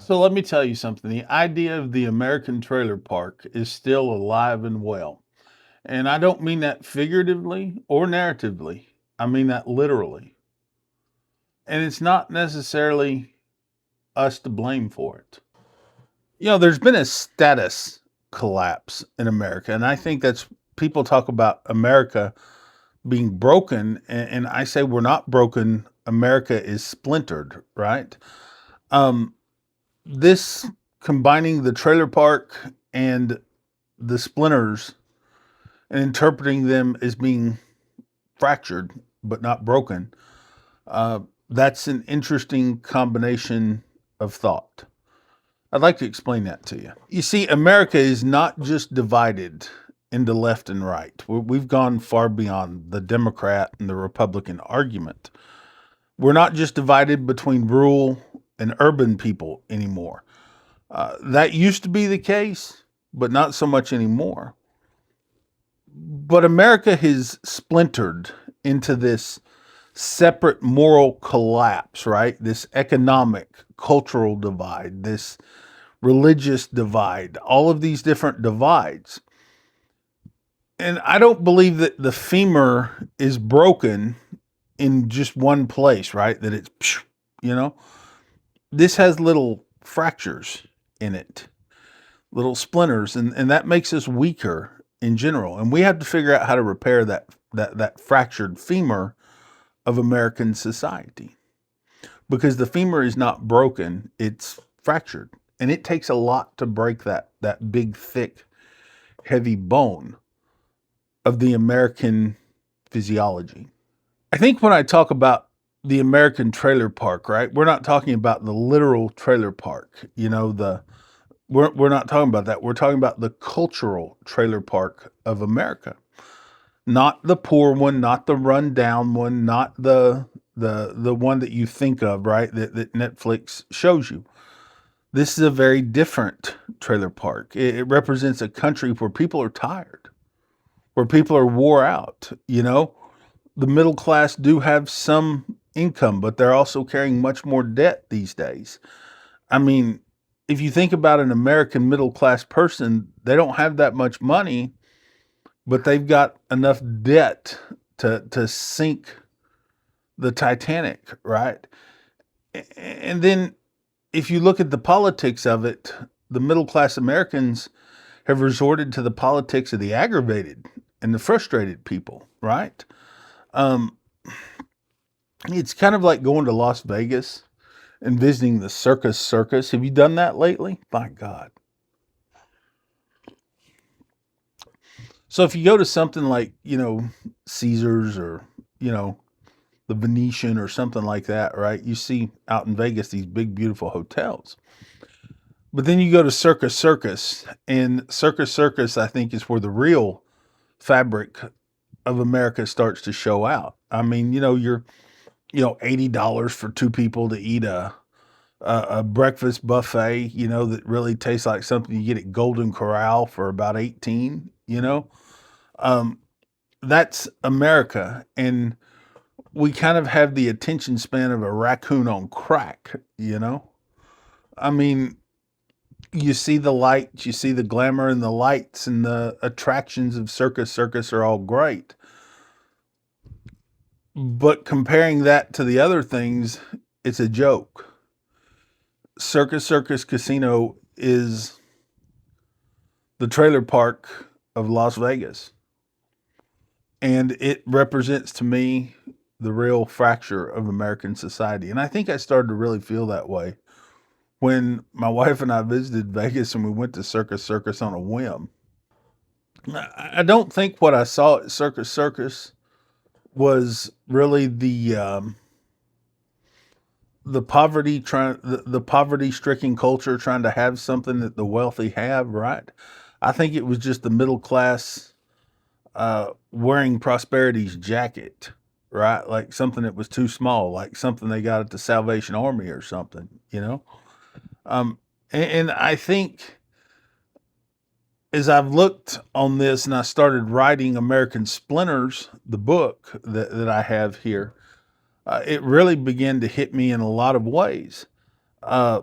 So let me tell you something. The idea of the American trailer park is still alive and well. And I don't mean that figuratively or narratively. I mean that literally. And it's not necessarily us to blame for it. There's been a status collapse in America. And I think that's people talk about America being broken. And I say we're not broken. America is splintered, right? Um, this combining the trailer park and the splinters and interpreting them as being fractured but not broken, uh, that's an interesting combination of thought. I'd like to explain that to you. You see, America is not just divided into left and right. We've gone far beyond the Democrat and the Republican argument. We're not just divided between rural and urban people anymore. That used to be the case, but not so much anymore. But America has splintered into this separate moral collapse, right? This economic, cultural divide, this religious divide, all of these different divides. And I don't believe that the femur is broken in just one place, right? That it's, you know, this has little fractures in it, little splinters, and that makes us weaker in general. And we have to figure out how to repair that fractured femur of American society, because the femur is not broken, it's fractured. And it takes a lot to break that big, thick, heavy bone of the American physiology. I think when I talk about the American trailer park, right, we're not talking about the literal trailer park. We're not talking about that. We're talking about the cultural trailer park of America, not the poor one, not the rundown one, not the one that you think of, right? That Netflix shows you. This is a very different trailer park. It represents a country where people are tired, where people are wore out. The middle class do have some income, but they're also carrying much more debt these days. I mean, if you think about an American middle class person, they don't have that much money, but they've got enough debt to sink the Titanic, right? And then if you look at the politics of it, the middle class Americans have resorted to the politics of the aggravated and the frustrated people, right? Um, it's kind of like going to Las Vegas and visiting the circus. Have you done that lately? My God. So if you go to something like, Caesars or, you know, the Venetian or something like that, right? You see out in Vegas these big, beautiful hotels. But then you go to and Circus, I think, is where the real fabric of America starts to show out. I mean, $80 for two people to eat a breakfast buffet, that really tastes like something you get at Golden Corral for about 18. Um, that's America, and we kind of have the attention span of a raccoon on crack. I mean, you see the lights, you see the glamour and the lights and the attractions of circus are all great. But comparing that to the other things, it's a joke. Circus Casino is the trailer park of Las Vegas. And it represents to me the real fracture of American society. And I think I started to really feel that way when my wife and I visited Vegas and we went to Circus on a whim. I don't think what I saw at Circus was really the poverty stricken culture trying to have something that the wealthy have, right? I think it was just the middle class wearing prosperity's jacket, right? Like something that was too small, like something they got at the Salvation Army or something. Um, and I think as I've looked on this and I started writing American Splinters, the book that I have here, it really began to hit me in a lot of ways. Uh,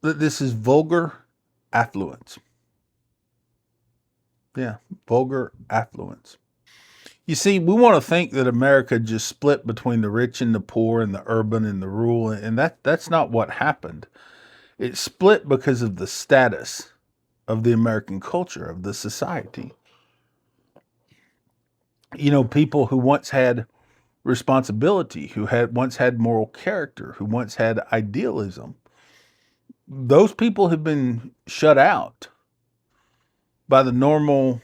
that this is vulgar affluence. Yeah, vulgar affluence. You see, we want to think that America just split between the rich and the poor and the urban and the rural, and that's not what happened. It split because of the status of the American culture, of the society. People who once had responsibility, who had once had moral character, who once had idealism, those people have been shut out by the new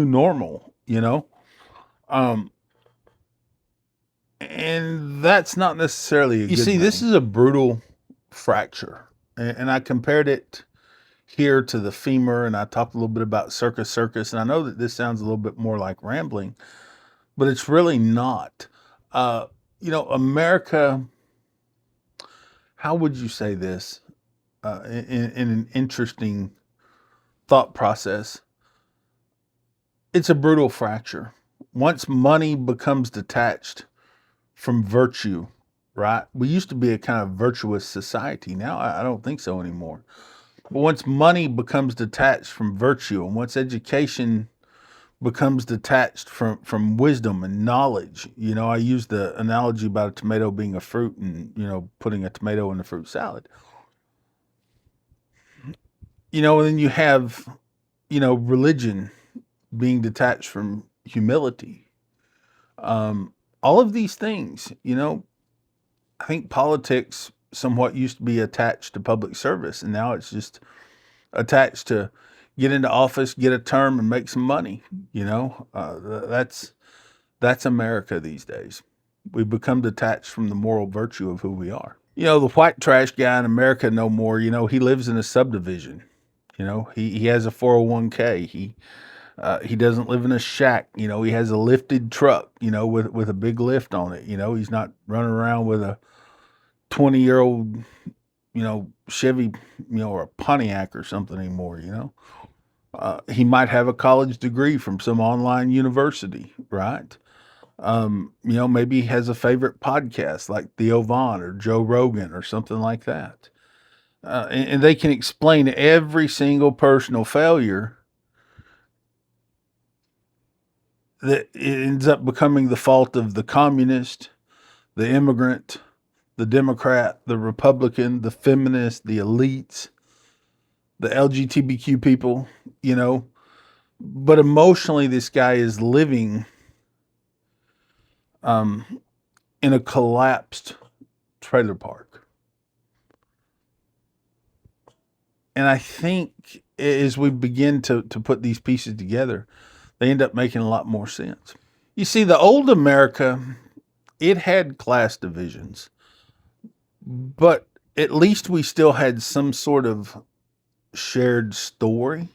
normal. Um, and that's not necessarily a good thing. This is a brutal fracture, and I compared it here to the femur, and I talked a little bit about circus, and I know that this sounds a little bit more like rambling, but it's really not. America, how would you say this in an interesting thought process? It's a brutal fracture. Once money becomes detached from virtue, right? We used to be a kind of virtuous society. Now I don't think so anymore. But once money becomes detached from virtue, and once education becomes detached from wisdom and knowledge, I use the analogy about a tomato being a fruit and, putting a tomato in a fruit salad. And then you have, religion being detached from humility. All of these things, I think politics somewhat used to be attached to public service, and now it's just attached to get into office, get a term, and make some money. That's America these days. We've become detached from the moral virtue of who we are. The white trash guy in America no more. He lives in a subdivision. He has a 401k. He doesn't live in a shack. He has a lifted truck. With a big lift on it. He's not running around with a 20-year-old, Chevy, or a Pontiac or something anymore. He might have a college degree from some online university, right? Maybe he has a favorite podcast like Theo Vaughn or Joe Rogan or something like that. And they can explain every single personal failure that ends up becoming the fault of the communist, the immigrant, the Democrat, the Republican, the feminist, the elites, the LGBTQ people, you know. But emotionally, this guy is living um, in a collapsed trailer park. And I think as we begin to put these pieces together, they end up making a lot more sense. You see, the old America, it had class divisions, but at least we still had some sort of shared story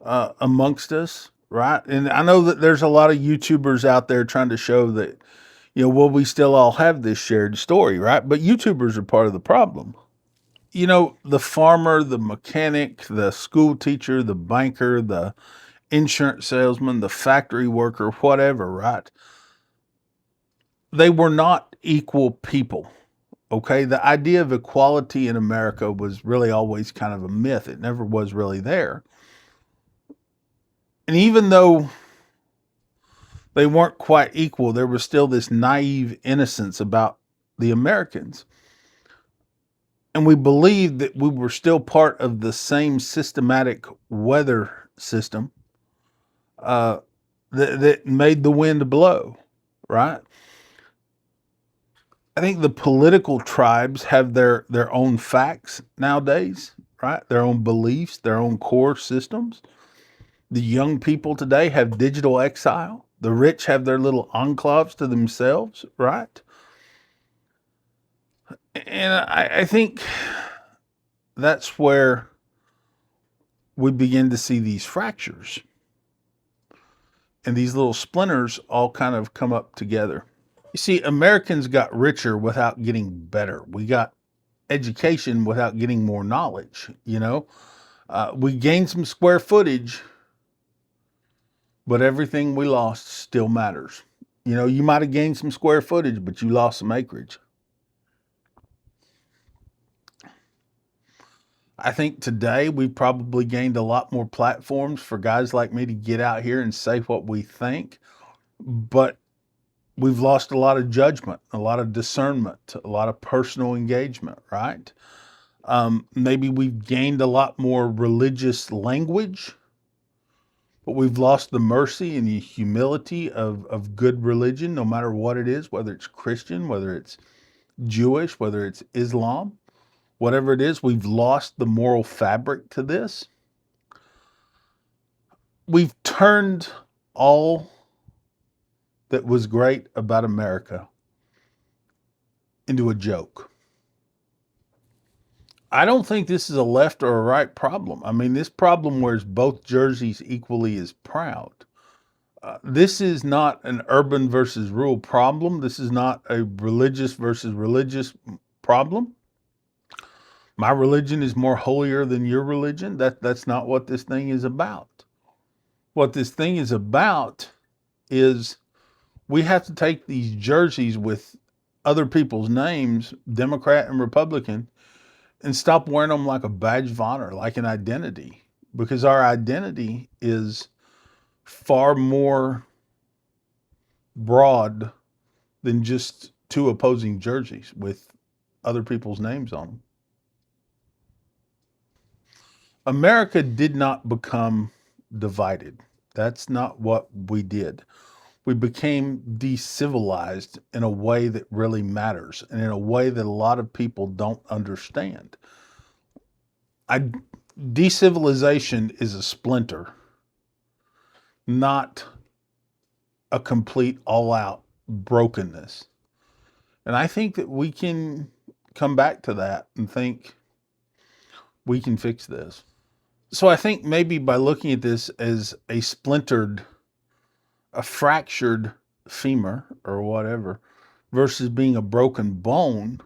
amongst us, right? And I know that there's a lot of YouTubers out there trying to show that, we still all have this shared story, right? But YouTubers are part of the problem. The farmer, the mechanic, the school teacher, the banker, the insurance salesman, the factory worker, whatever, right? They were not equal people. Okay. The idea of equality in America was really always kind of a myth. It never was really there. And even though they weren't quite equal, there was still this naive innocence about the Americans. And we believed that we were still part of the same systematic weather system uh, that made the wind blow, right? I think the political tribes have their own facts nowadays, right? Their own beliefs, their own core systems. The young people today have digital exile. The rich have their little enclaves to themselves, right? And I think that's where we begin to see these fractures and these little splinters all kind of come up together. You see, Americans got richer without getting better. We got education without getting more knowledge. We gained some square footage, but everything we lost still matters. You might have gained some square footage, but you lost some acreage. I think today we've probably gained a lot more platforms for guys like me to get out here and say what we think, but we've lost a lot of judgment, a lot of discernment, a lot of personal engagement, right? Maybe we've gained a lot more religious language, but we've lost the mercy and the humility of good religion, no matter what it is, whether it's Christian, whether it's Jewish, whether it's Islam, whatever it is, we've lost the moral fabric to this. We've turned all that was great about America into a joke. I don't think this is a left or a right problem. I mean, this problem wears both jerseys equally as proud. This is not an urban versus rural problem. This is not a religious versus religious problem. My religion is more holier than your religion. That's not what this thing is about. What this thing is about is we have to take these jerseys with other people's names, Democrat and Republican, and stop wearing them like a badge of honor, like an identity, because our identity is far more broad than just two opposing jerseys with other people's names on them. America did not become divided. That's not what we did. We became decivilized in a way that really matters and in a way that a lot of people don't understand. I Decivilization is a splinter, not a complete all out brokenness. And I think that we can come back to that and think we can fix this. So I think maybe by looking at this as a fractured femur or whatever versus being a broken bone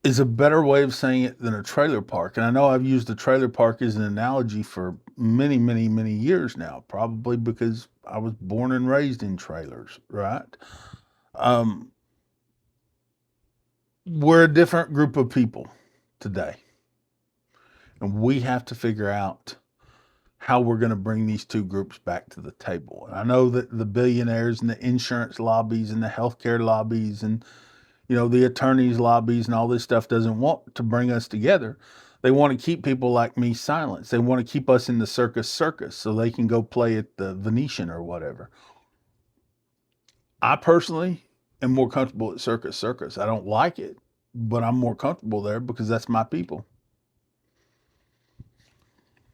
is a better way of saying it than a trailer park. And I know I've used the trailer park as an analogy for many, many, many years now, probably because I was born and raised in trailers, right? Um, we're a different group of people today. And we have to figure out how we're going to bring these two groups back to the table. And I know that the billionaires and the insurance lobbies and the healthcare lobbies and the attorneys lobbies and all this stuff doesn't want to bring us together. They want to keep people like me silenced. They want to keep us in the circus so they can go play at the Venetian or whatever. I personally am more comfortable at circus. I don't like it, but I'm more comfortable there because that's my people.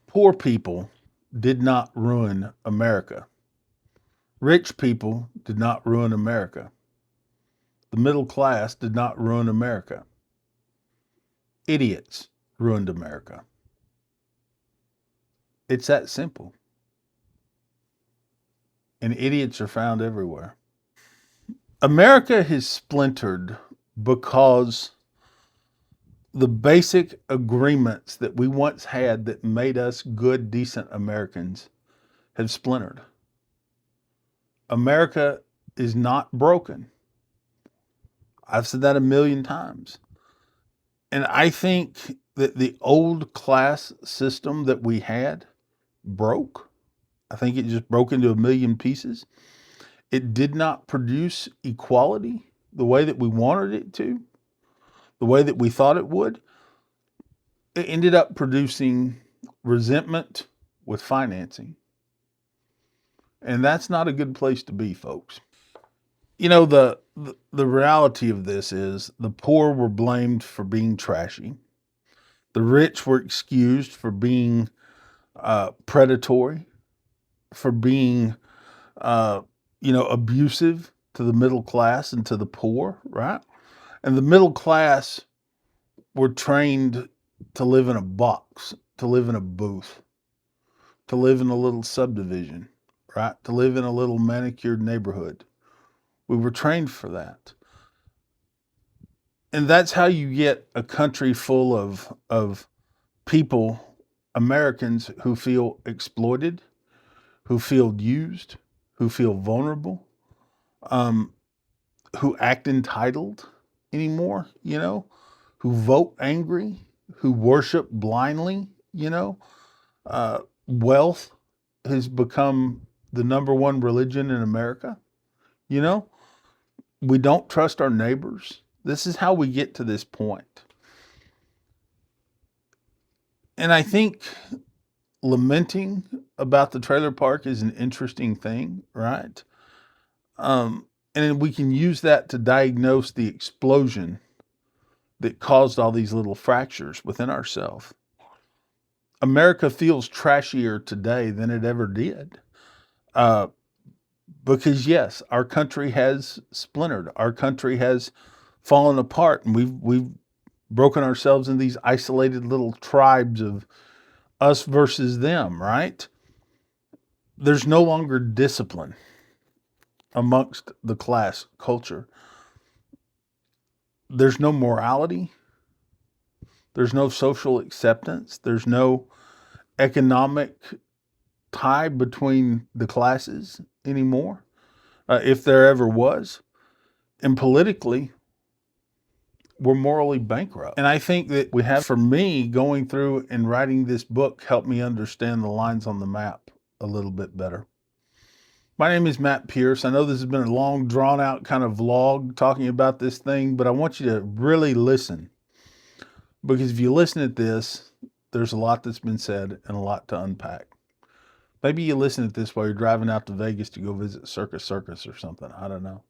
Poor people did not ruin America. Rich people did not ruin America. The middle class did not ruin America. Idiots ruined America. It's that simple. And idiots are found everywhere. America has splintered because the basic agreements that we once had that made us good, decent Americans have splintered. America is not broken. I've said that a million times. And I think that the old class system that we had broke. I think it just broke into a million pieces. It did not produce equality the way that we wanted it to, the way that we thought it would. It ended up producing resentment with financing. And that's not a good place to be, folks. The reality of this is the poor were blamed for being trashy. The rich were excused for being predatory, for being abusive to the middle class and to the poor, right? And the middle class were trained to live in a box, to live in a booth, to live in a little subdivision, right? To live in a little manicured neighborhood. We were trained for that. And that's how you get a country full of people, Americans who feel exploited, who feel used, who feel vulnerable, um, who act entitled anymore, who vote angry, who worship blindly, you know. Wealth has become the number one religion in America, you know. We don't trust our neighbors. This is how we get to this point. And I think lamenting about the trailer park is an interesting thing, right? And we can use that to diagnose the explosion that caused all these little fractures within ourselves. America feels trashier today than it ever did. Uh, because yes, our country has splintered. Our country has fallen apart, and we've broken ourselves in these isolated little tribes of us versus them, right? There's no longer discipline amongst the class culture. There's no morality. There's no social acceptance. There's no economic tie between the classes anymore, if there ever was. And politically, we're morally bankrupt. And I think that we have, for me, going through and writing this book helped me understand the lines on the map a little bit better. My name is Matt Pierce. I know this has been a long, drawn out kind of vlog talking about this thing, but I want you to really listen. Because if you listen at this, there's a lot that's been said and a lot to unpack. Maybe you listen to this while you're driving out to Vegas to go visit Circus or something. I don't know.